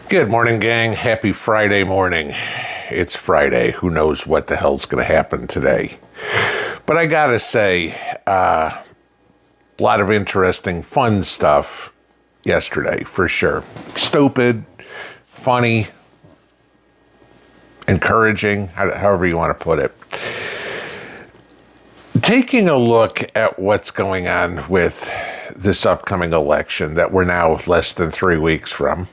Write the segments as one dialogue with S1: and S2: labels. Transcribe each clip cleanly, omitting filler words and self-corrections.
S1: Good morning, gang. Happy Friday morning. It's Friday. Who knows what the hell's going to happen today? But I got to say, a lot of interesting, fun stuff yesterday, for sure. Stupid, funny, encouraging, however you want to put it. Taking a look at what's going on with this upcoming election that we're now less than 3 weeks from,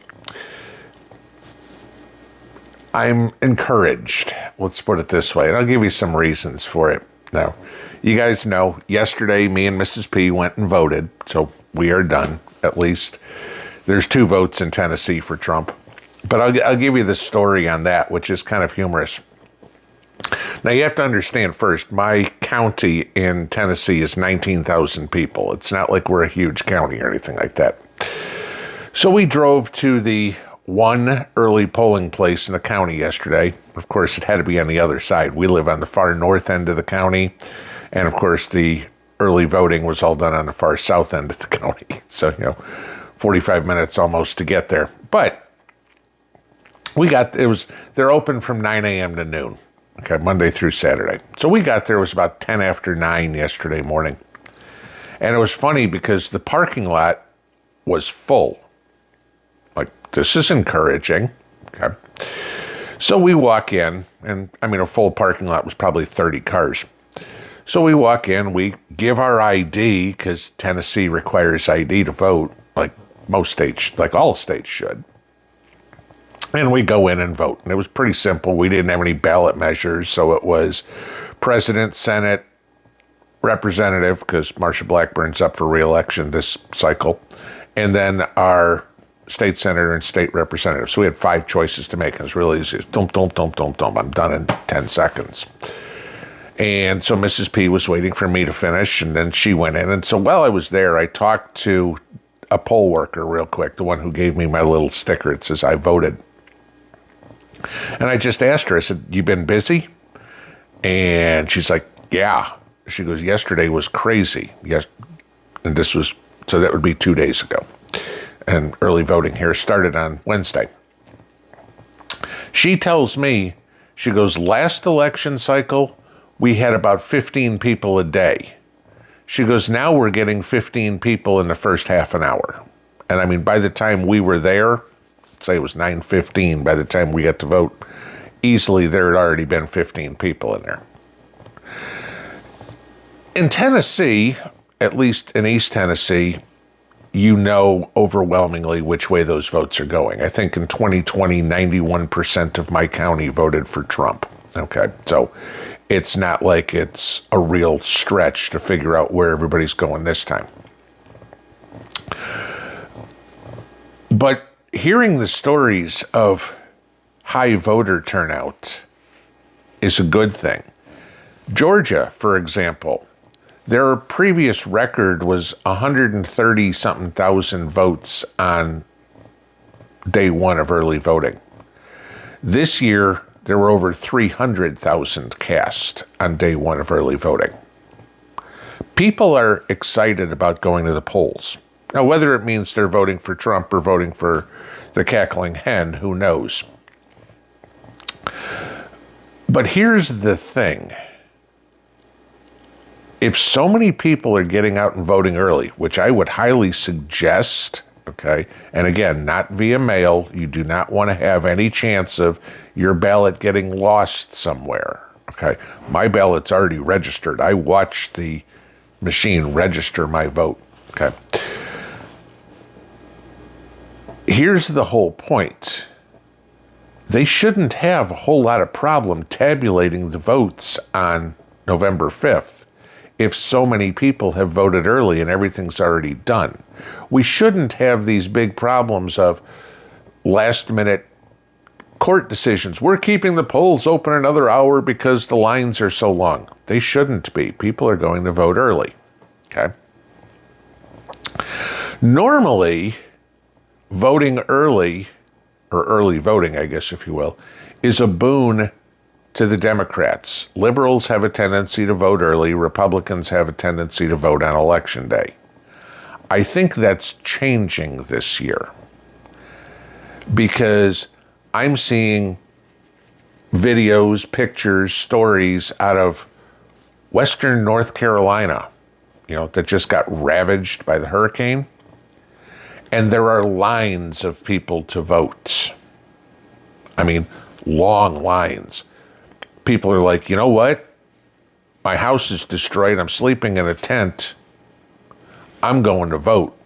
S1: I'm encouraged. Let's put it this way, and I'll give you some reasons for it. Now, you guys know, yesterday me and Mrs. P went and voted, so we are done, at least. There's 2 votes in Tennessee for Trump. But I'll give you the story on that, which is kind of humorous. Now, you have to understand first, my county in Tennessee is 19,000 people. It's not like we're a huge county or anything like that. So we drove to the one early polling place in the county yesterday. Of course, it had to be on the other side. We live on the far north end of the county. And of course, the early voting was all done on the far south end of the county. So, 45 minutes almost to get there. But they're open from 9 a.m. to noon. Okay, Monday through Saturday. So we got there, it was about 10 after 9 yesterday morning. And it was funny because the parking lot was full. This is encouraging. Okay. So we walk in, and a full parking lot was probably 30 cars. So we walk in, we give our ID, because Tennessee requires ID to vote, like most states, like all states should. And we go in and vote. And it was pretty simple. We didn't have any ballot measures, so it was President, Senate, Representative, because Marsha Blackburn's up for re-election this cycle, and then our state senator and state representative. So we had 5 choices to make. It was really easy. I'm done in 10 seconds. And so Mrs. P was waiting for me to finish, and then she went in. And so while I was there, I talked to a poll worker real quick, the one who gave me my little sticker. It says, I voted. And I just asked her, I said, you been busy? And she's like, yeah. She goes, yesterday was crazy. Yes. And so that would be 2 days ago. And early voting here started on Wednesday. She tells me, she goes, last election cycle, we had about 15 people a day. She goes, now we're getting 15 people in the first half an hour. And by the time we were there, say it was 9:15, by the time we got to vote, easily there had already been 15 people in there. In Tennessee, at least in East Tennessee, overwhelmingly which way those votes are going. I think in 2020, 91% of my county voted for Trump. Okay, so it's not like it's a real stretch to figure out where everybody's going this time. But hearing the stories of high voter turnout is a good thing. Georgia, for example, their previous record was 130-something thousand votes on day one of early voting. This year, there were over 300,000 cast on day one of early voting. People are excited about going to the polls. Now, whether it means they're voting for Trump or voting for the cackling hen, who knows? But here's the thing. If so many people are getting out and voting early, which I would highly suggest, okay, and again, not via mail, you do not want to have any chance of your ballot getting lost somewhere, okay? My ballot's already registered. I watched the machine register my vote, okay? Here's the whole point. They shouldn't have a whole lot of problem tabulating the votes on November 5th. If so many people have voted early and everything's already done. We shouldn't have these big problems of last-minute court decisions. We're keeping the polls open another hour because the lines are so long. They shouldn't be. People are going to vote early. Okay? Normally, voting early, or early voting, I guess, if you will, is a boon to the Democrats. Liberals have a tendency to vote early. Republicans have a tendency to vote on Election Day. I think that's changing this year. because I'm seeing videos, pictures, stories out of Western North Carolina, that just got ravaged by the hurricane. And there are lines of people to vote. I mean, long lines. People are like, you know what? My house is destroyed. I'm sleeping in a tent. I'm going to vote.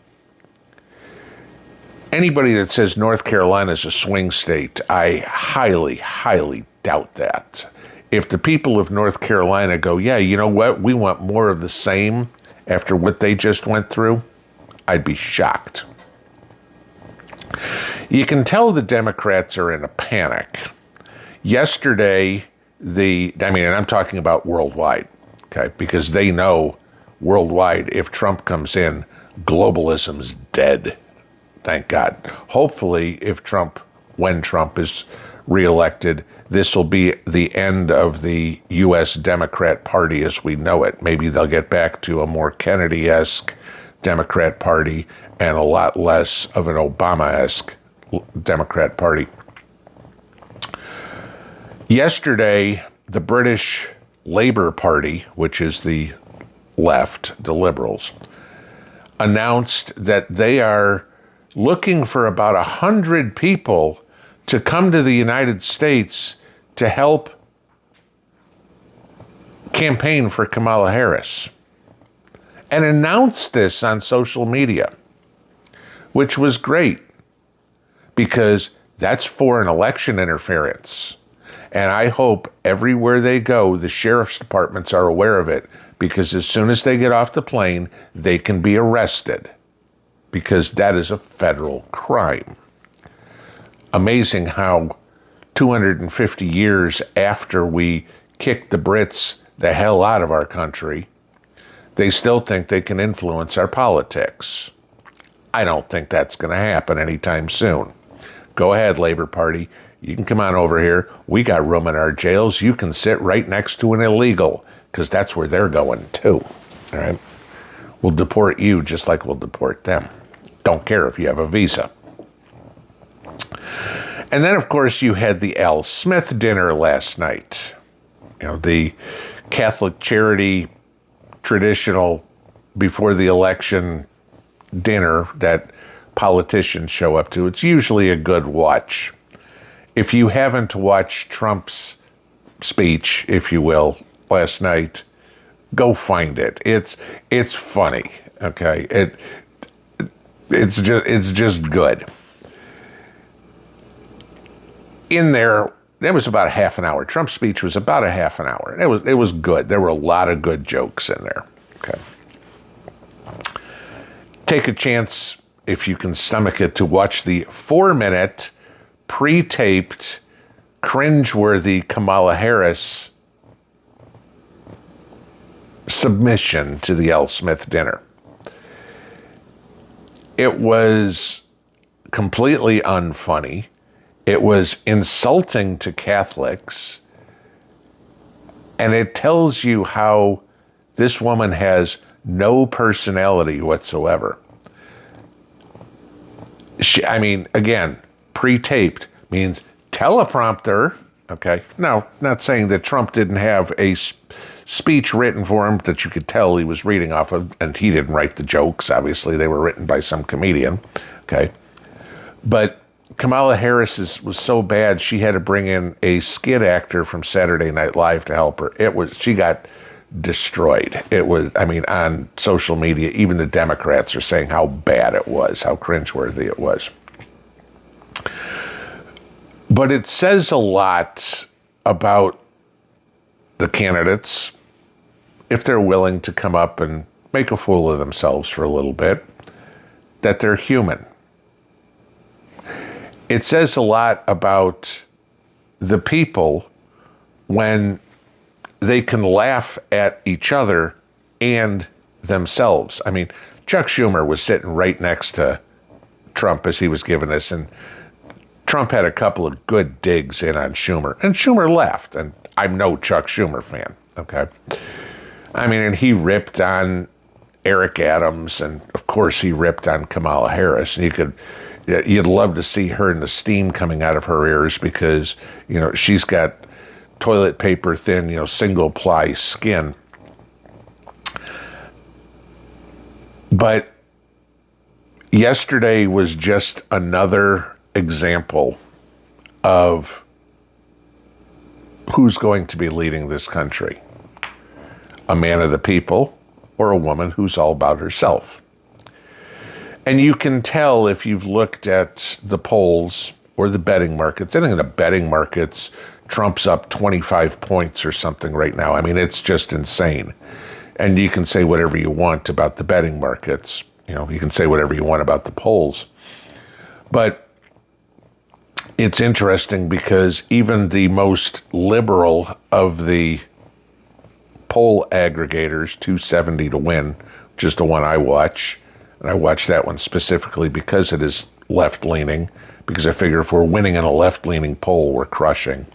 S1: Anybody that says North Carolina is a swing state, I highly, highly doubt that. If the people of North Carolina go, yeah, you know what? We want more of the same after what they just went through, I'd be shocked. You can tell the Democrats are in a panic. Yesterday, and I'm talking about worldwide, okay, because they know worldwide if Trump comes in, globalism's dead. Thank God. Hopefully, when Trump is reelected, this will be the end of the U.S. Democrat Party as we know it. Maybe they'll get back to a more Kennedy-esque Democrat Party and a lot less of an Obama-esque Democrat Party. Yesterday, the British Labour Party, which is the left, the Liberals, announced that they are looking for about 100 people to come to the United States to help campaign for Kamala Harris, and announced this on social media, which was great because that's foreign election interference. And I hope everywhere they go, the sheriff's departments are aware of it, because as soon as they get off the plane, they can be arrested, because that is a federal crime. Amazing how 250 years after we kicked the Brits the hell out of our country, they still think they can influence our politics. I don't think that's going to happen anytime soon. Go ahead, Labor Party. You can come on over here. We got room in our jails. You can sit right next to an illegal, because that's where they're going too. All right? We'll deport you just like we'll deport them. Don't care if you have a visa. And then, of course, you had the Al Smith dinner last night. The Catholic charity traditional before the election dinner that politicians show up to. It's usually a good watch. If you haven't watched Trump's speech, if you will, last night, go find it. It's funny, okay? It's just good. In there, it was about a half an hour. Trump's speech was about a half an hour. It was good. There were a lot of good jokes in there. Okay. Take a chance, if you can stomach it, to watch the 4-minute pre-taped, cringeworthy Kamala Harris submission to the Al Smith dinner. It was completely unfunny. It was insulting to Catholics. And it tells you how this woman has no personality whatsoever. Again, pre-taped means teleprompter, okay? No, not saying that Trump didn't have a speech written for him that you could tell he was reading off of, and he didn't write the jokes. Obviously, they were written by some comedian, okay? But Kamala Harris was so bad, she had to bring in a skit actor from Saturday Night Live to help her. She got destroyed. On social media, even the Democrats are saying how bad it was, how cringeworthy it was. But it says a lot about the candidates, if they're willing to come up and make a fool of themselves for a little bit, that they're human. It says a lot about the people when they can laugh at each other and themselves. Chuck Schumer was sitting right next to Trump as he was giving this, and Trump had a couple of good digs in on Schumer, and Schumer laughed, and I'm no Chuck Schumer fan, okay? And he ripped on Eric Adams, and of course he ripped on Kamala Harris, and you'd love to see her and the steam coming out of her ears because, she's got toilet paper thin, single ply skin. But yesterday was just another example of who's going to be leading this country. A man of the people or a woman who's all about herself. And you can tell if you've looked at the polls or the betting markets. I think in the betting markets, Trump's up 25 points or something right now. I mean, it's just insane. And you can say whatever you want about the betting markets. You can say whatever you want about the polls. But it's interesting because even the most liberal of the poll aggregators, 270 to win, which is the one I watch, and I watch that one specifically because it is left-leaning, because I figure if we're winning in a left-leaning poll, we're crushing.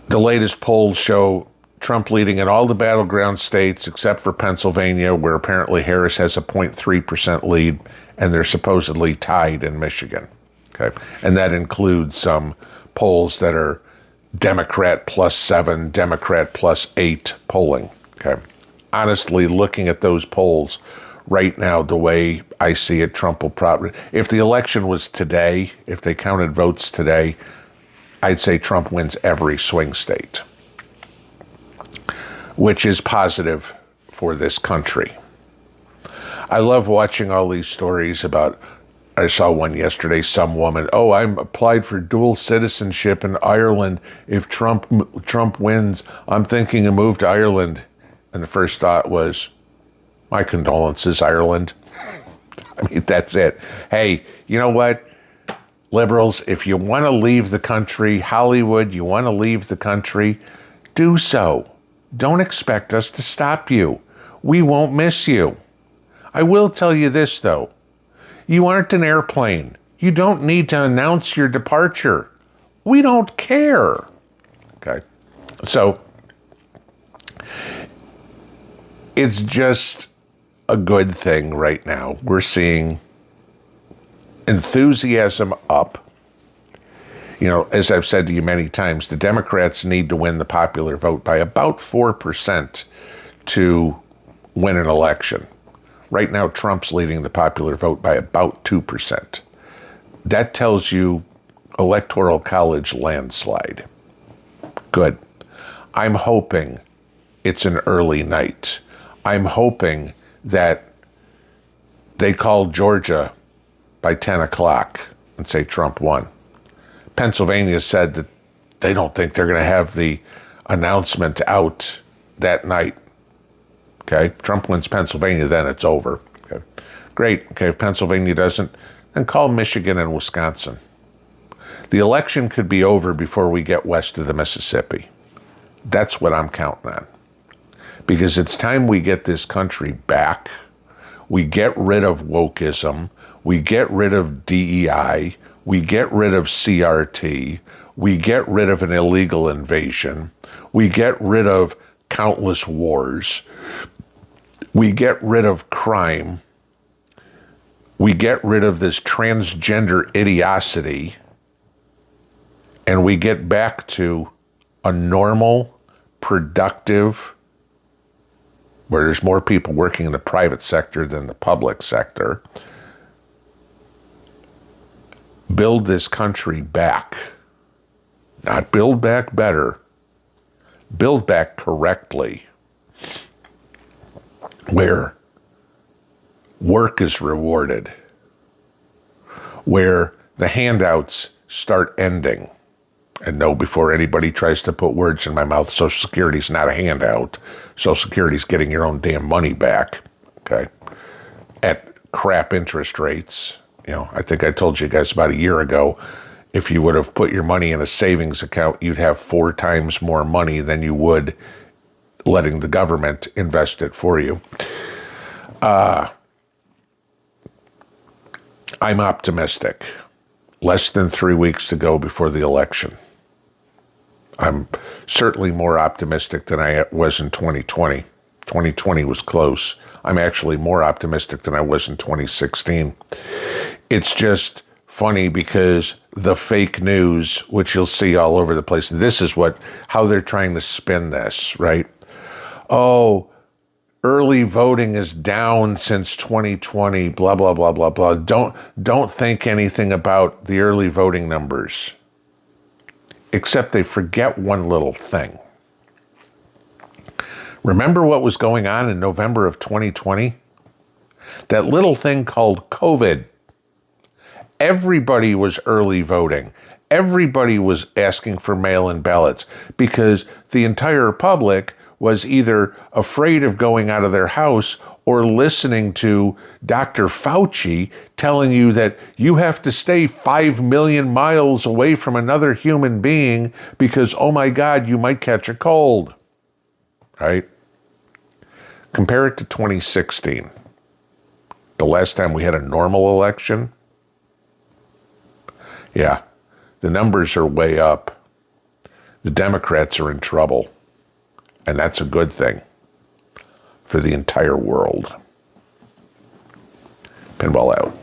S1: The latest polls show Trump leading in all the battleground states except for Pennsylvania, where apparently Harris has a 0.3% lead, and they're supposedly tied in Michigan. Okay, and that includes some polls that are Democrat +7, Democrat +8 polling. Okay, honestly, looking at those polls right now, the way I see it, Trump will probably, if the election was today, if they counted votes today, I'd say Trump wins every swing state, which is positive for this country. I love watching all these stories about, I saw one yesterday, some woman, I'm applied for dual citizenship in Ireland. If Trump wins, I'm thinking of move to Ireland. And the first thought was, my condolences, Ireland. I mean, that's it. Hey, you know what? Liberals, if you want to leave the country, Hollywood, you want to leave the country, do so. Don't expect us to stop you. We won't miss you. I will tell you this, though. You aren't an airplane. You don't need to announce your departure. We don't care. Okay? So, it's just a good thing right now. We're seeing enthusiasm up. As I've said to you many times, the Democrats need to win the popular vote by about 4% to win an election. Right now, Trump's leading the popular vote by about 2%. That tells you electoral college landslide. Good. I'm hoping it's an early night. I'm hoping that they call Georgia by 10 o'clock and say Trump won. Pennsylvania said that they don't think they're going to have the announcement out that night. Okay, Trump wins Pennsylvania, then it's over. Okay, great. Okay, if Pennsylvania doesn't, then call Michigan and Wisconsin. The election could be over before we get west of the Mississippi. That's what I'm counting on. Because it's time we get this country back. We get rid of wokeism. We get rid of DEI. We get rid of CRT. We get rid of an illegal invasion. We get rid of countless wars. We get rid of crime. We get rid of this transgender idiocity. And we get back to a normal, productive, where there's more people working in the private sector than the public sector. Build this country back. Not build back better. Build back correctly. Where work is rewarded. Where the handouts start ending. And no, before anybody tries to put words in my mouth, Social Security is not a handout. Social Security is getting your own damn money back, okay, at crap interest rates. I think I told you guys about a year ago, if you would have put your money in a savings account, you'd have 4 times more money than you would letting the government invest it for you. I'm optimistic. Less than 3 weeks to go before the election. I'm certainly more optimistic than I was in 2020. 2020 was close. I'm actually more optimistic than I was in 2016. It's just funny because the fake news, which you'll see all over the place, this is how they're trying to spin this, right? Oh, early voting is down since 2020, blah, blah, blah, blah, blah. Don't think anything about the early voting numbers. Except they forget one little thing. Remember what was going on in November of 2020? That little thing called COVID. Everybody was early voting. Everybody was asking for mail-in ballots because the entire public was either afraid of going out of their house or listening to Dr. Fauci telling you that you have to stay 5 million miles away from another human being because, oh my God, you might catch a cold, right? Compare it to 2016, the last time we had a normal election. Yeah, the numbers are way up. The Democrats are in trouble, and that's a good thing for the entire world. Pinball out.